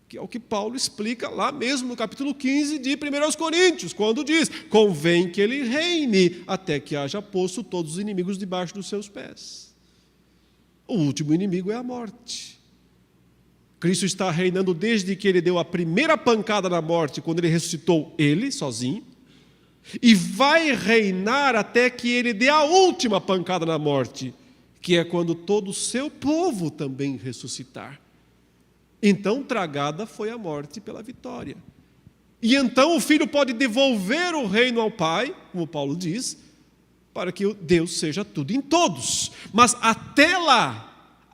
que é o que Paulo explica lá mesmo no capítulo 15 de 1 Coríntios, quando diz: convém que ele reine até que haja posto todos os inimigos debaixo dos seus pés. O último inimigo é a morte. Cristo está reinando desde que ele deu a primeira pancada na morte, quando ele ressuscitou ele sozinho, e vai reinar até que ele dê a última pancada na morte, que é quando todo o seu povo também ressuscitar. Então tragada foi a morte pela vitória. E então o Filho pode devolver o reino ao Pai, como Paulo diz, para que Deus seja tudo em todos. Mas até lá,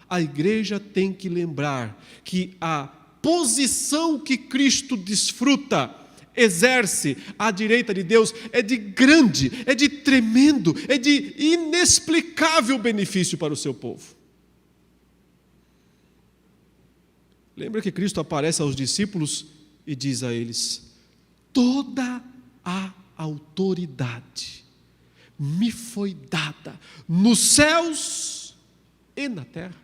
a igreja tem que lembrar que a posição que Cristo desfruta, exerce à direita de Deus, é de grande, é de tremendo, é de inexplicável benefício para o seu povo. Lembra que Cristo aparece aos discípulos e diz a eles: toda a autoridade me foi dada nos céus e na terra.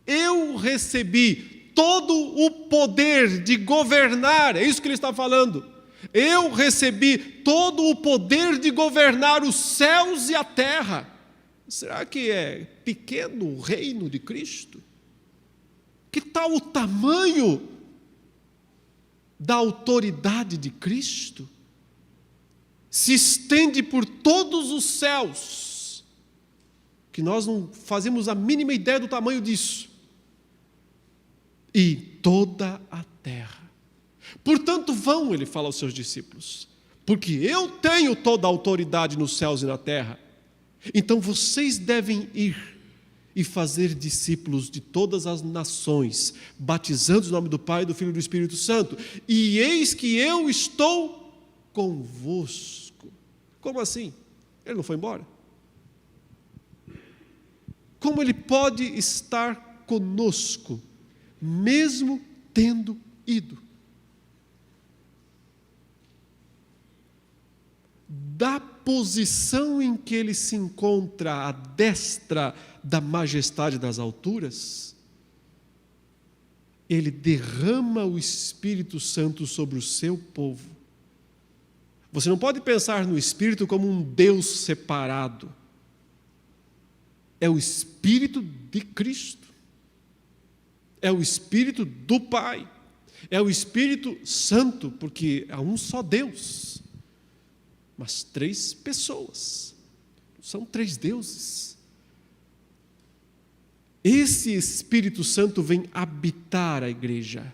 Eu recebi todo o poder de governar, é isso que ele está falando. Eu recebi todo o poder de governar os céus e a terra. Será que é pequeno o reino de Cristo? Que tal o tamanho da autoridade de Cristo? Se estende por todos os céus, que nós não fazemos a mínima ideia do tamanho disso, e toda a terra. Portanto, vão, ele fala aos seus discípulos, porque eu tenho toda a autoridade nos céus e na terra. Então vocês devem ir e fazer discípulos de todas as nações, batizando em nome do Pai, do Filho e do Espírito Santo. E eis que eu estou convosco. Como assim? Ele não foi embora? Como ele pode estar conosco, mesmo tendo ido? Da posição em que ele se encontra à destra da majestade das alturas, ele derrama o Espírito Santo sobre o seu povo, Você não pode pensar no Espírito como um Deus separado. É o Espírito de Cristo. É o Espírito do Pai. É o Espírito Santo, porque há um só Deus. Mas 3 pessoas. São 3 deuses. Esse Espírito Santo vem habitar a igreja.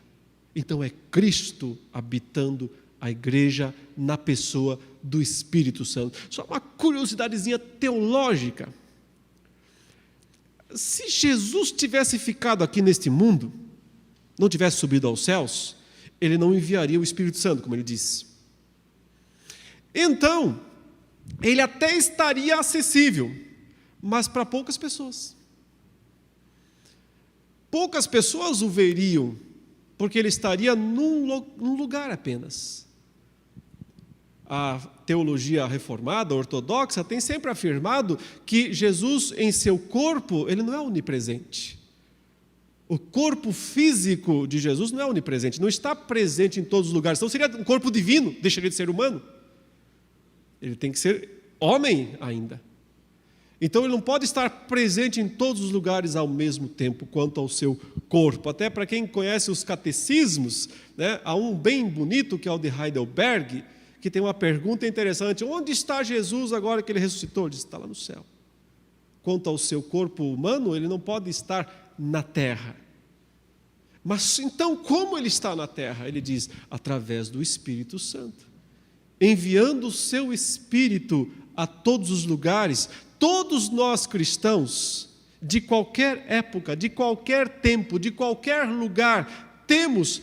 Então é Cristo habitando a igreja na pessoa do Espírito Santo. Só uma curiosidadezinha teológica. Se Jesus tivesse ficado aqui neste mundo, não tivesse subido aos céus, ele não enviaria o Espírito Santo, como ele disse. Então, ele até estaria acessível, mas para poucas pessoas. Poucas pessoas o veriam, porque ele estaria num lugar apenas. A teologia reformada, ortodoxa, tem sempre afirmado que Jesus, em seu corpo, ele não é onipresente. O corpo físico de Jesus não é onipresente, não está presente em todos os lugares. Então seria um corpo divino, deixaria de ser humano. Ele tem que ser homem ainda. Então ele não pode estar presente em todos os lugares ao mesmo tempo, quanto ao seu corpo. Até para quem conhece os catecismos, né, há um bem bonito, que é o de Heidelberg, que tem uma pergunta interessante: onde está Jesus agora que ele ressuscitou? Ele diz: está lá no céu. Quanto ao seu corpo humano, ele não pode estar na terra. Mas então como ele está na terra? Ele diz: através do Espírito Santo, enviando o seu Espírito a todos os lugares. Todos nós cristãos, de qualquer época, de qualquer tempo, de qualquer lugar, temos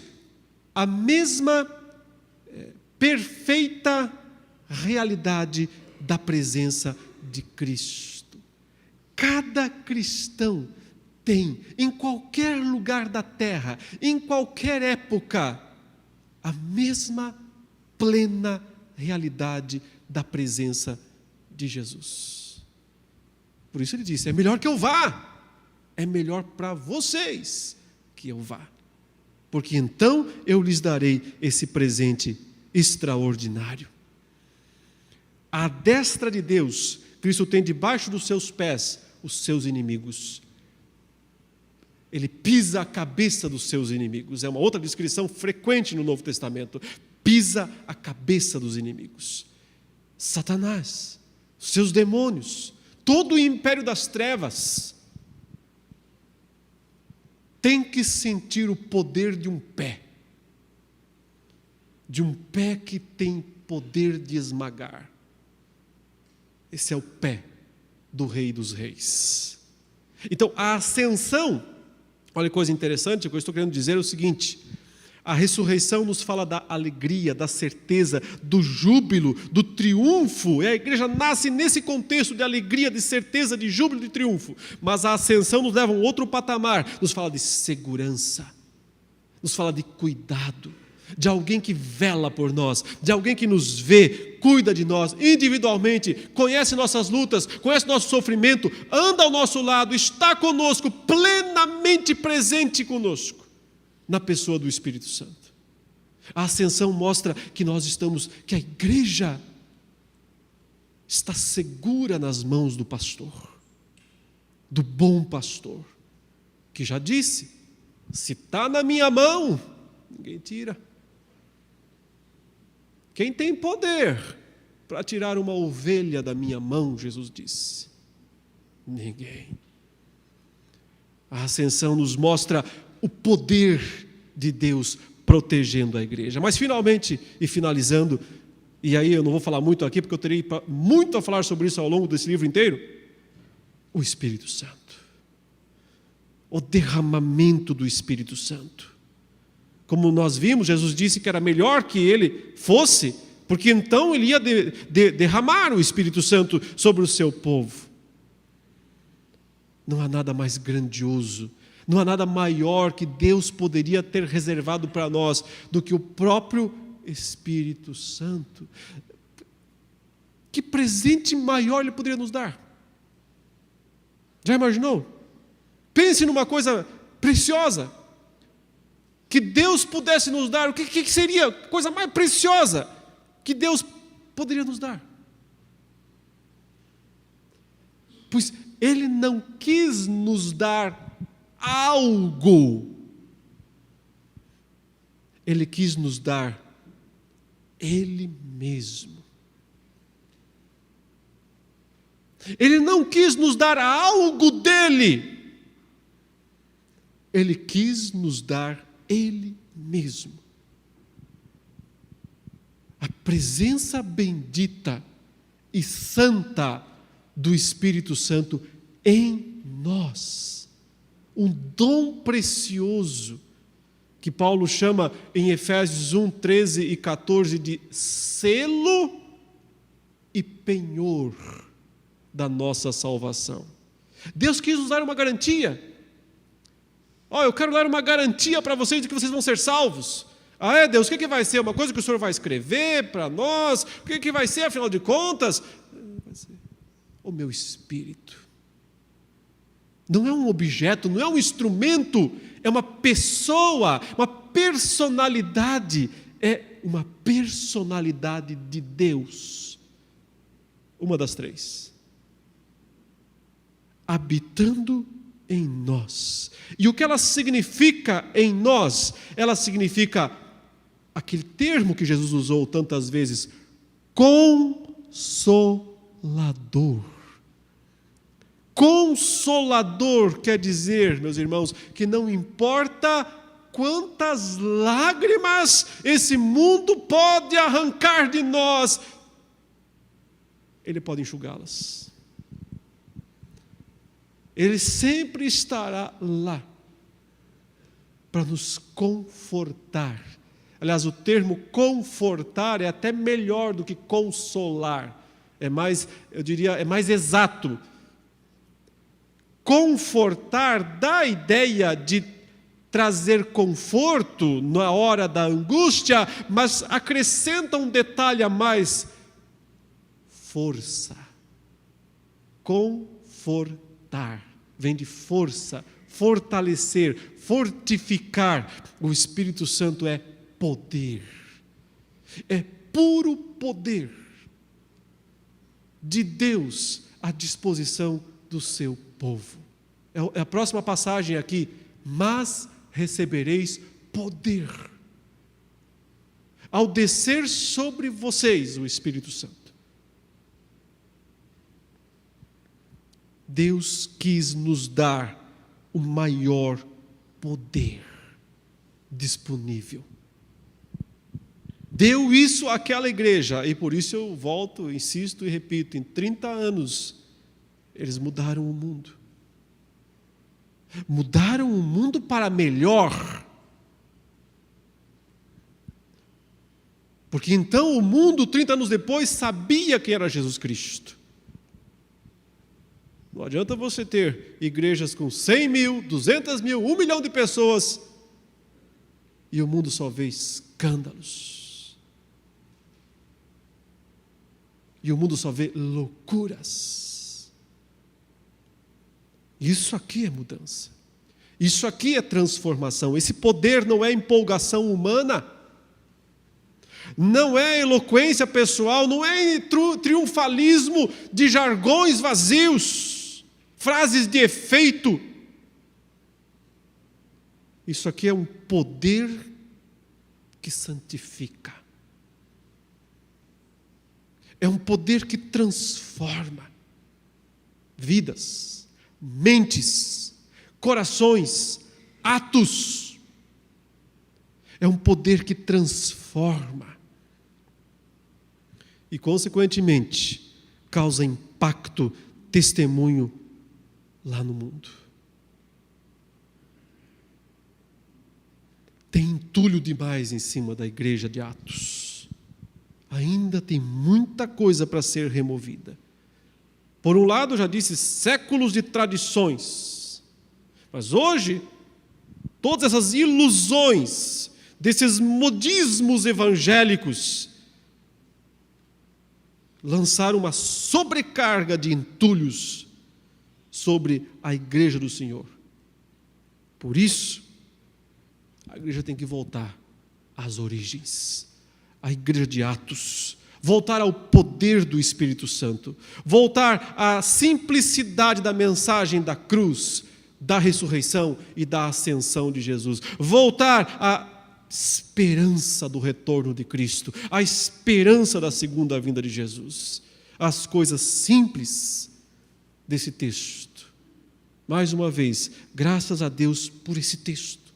a mesma perfeita realidade da presença de Cristo. Cada cristão tem, em qualquer lugar da terra, em qualquer época, a mesma plena realidade da presença de Jesus. Por isso ele disse: é melhor que eu vá, é melhor para vocês que eu vá, porque então eu lhes darei esse presente extraordinário. À destra de Deus, Cristo tem debaixo dos seus pés os seus inimigos. Ele pisa a cabeça dos seus inimigos. É uma outra descrição frequente no Novo Testamento. Pisa a cabeça dos inimigos. Satanás, seus demônios, todo o império das trevas tem que sentir o poder de um pé que tem poder de esmagar. Esse é o pé do Rei dos Reis. Então, a ascensão, olha que coisa interessante, o que eu estou querendo dizer é o seguinte: a ressurreição nos fala da alegria, da certeza, do júbilo, do triunfo. E a igreja nasce nesse contexto de alegria, de certeza, de júbilo, de triunfo. Mas a ascensão nos leva a um outro patamar, nos fala de segurança, nos fala de cuidado, de alguém que vela por nós, de alguém que nos vê, cuida de nós individualmente, conhece nossas lutas, conhece nosso sofrimento, anda ao nosso lado, está conosco, plenamente presente conosco, na pessoa do Espírito Santo. A ascensão mostra que a igreja está segura nas mãos do pastor, do bom pastor, que já disse: se está na minha mão, ninguém tira. Quem tem poder para tirar uma ovelha da minha mão, Jesus disse? Ninguém. A ascensão nos mostra o poder de Deus protegendo a igreja. Mas finalmente, e finalizando, e aí eu não vou falar muito aqui, porque eu terei muito a falar sobre isso ao longo desse livro inteiro, o Espírito Santo. O derramamento do Espírito Santo. Como nós vimos, Jesus disse que era melhor que ele fosse, porque então ele ia derramar o Espírito Santo sobre o seu povo. Não há nada mais grandioso, não há nada maior que Deus poderia ter reservado para nós do que o próprio Espírito Santo. Que presente maior Ele poderia nos dar? Já imaginou? Pense numa coisa preciosa que Deus pudesse nos dar. O que seria a coisa mais preciosa que Deus poderia nos dar. Pois Ele não quis nos dar algo, Ele quis nos dar Ele mesmo. Ele não quis nos dar algo dele, Ele quis nos dar Ele mesmo. A presença bendita e santa do Espírito Santo em nós. Um dom precioso que Paulo chama em Efésios 1, 13 e 14 de selo e penhor da nossa salvação. Deus quis nos dar uma garantia. Eu quero dar uma garantia para vocês de que vocês vão ser salvos. Deus, o que vai ser? Uma coisa que o Senhor vai escrever para nós? O que vai ser, afinal de contas? Vai ser o meu Espírito. Não é um objeto, não é um instrumento, é uma pessoa, uma personalidade. É uma personalidade de Deus. Uma das três. Habitando em nós. E o que ela significa em nós? Ela significa aquele termo que Jesus usou tantas vezes, consolador. Consolador quer dizer, meus irmãos, que não importa quantas lágrimas esse mundo pode arrancar de nós, Ele pode enxugá-las. Ele sempre estará lá para nos confortar. Aliás, o termo confortar é até melhor do que consolar. Eu diria, é mais exato. Confortar dá a ideia de trazer conforto na hora da angústia, mas acrescenta um detalhe a mais: força. Confortar. Vem de força, fortalecer, fortificar. O Espírito Santo é poder. É puro poder de Deus à disposição do seu povo. É a próxima passagem aqui. Mas recebereis poder ao descer sobre vocês o Espírito Santo. Deus quis nos dar o maior poder disponível. Deu isso àquela igreja, e por isso eu volto, insisto e repito, em 30 anos, eles mudaram o mundo. Mudaram o mundo para melhor. Porque então o mundo, 30 anos depois, sabia que era Jesus Cristo. Não adianta você ter igrejas com 100 mil, 200 mil, 1 milhão de pessoas e o mundo só vê escândalos. E o mundo só vê loucuras. Isso aqui é mudança. Isso aqui é transformação. Esse poder não é empolgação humana. Não é eloquência pessoal, não é triunfalismo de jargões vazios, frases de efeito. Isso aqui é um poder que santifica. É um poder que transforma vidas, mentes, corações, atos. É um poder que transforma. E, consequentemente, causa impacto, testemunho lá no mundo. Tem entulho demais em cima da igreja de Atos. Ainda tem muita coisa para ser removida. Por um lado, eu já disse, séculos de tradições. Mas hoje, todas essas ilusões, desses modismos evangélicos, lançaram uma sobrecarga de entulhos sobre a igreja do Senhor. Por isso, a igreja tem que voltar às origens. A igreja de Atos, voltar ao poder do Espírito Santo, voltar à simplicidade da mensagem da cruz, da ressurreição e da ascensão de Jesus, voltar à esperança do retorno de Cristo, à esperança da segunda vinda de Jesus, as coisas simples desse texto. Mais uma vez, graças a Deus por esse texto,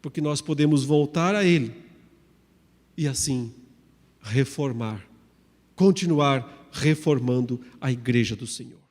porque nós podemos voltar a ele e assim reformar, continuar reformando a igreja do Senhor.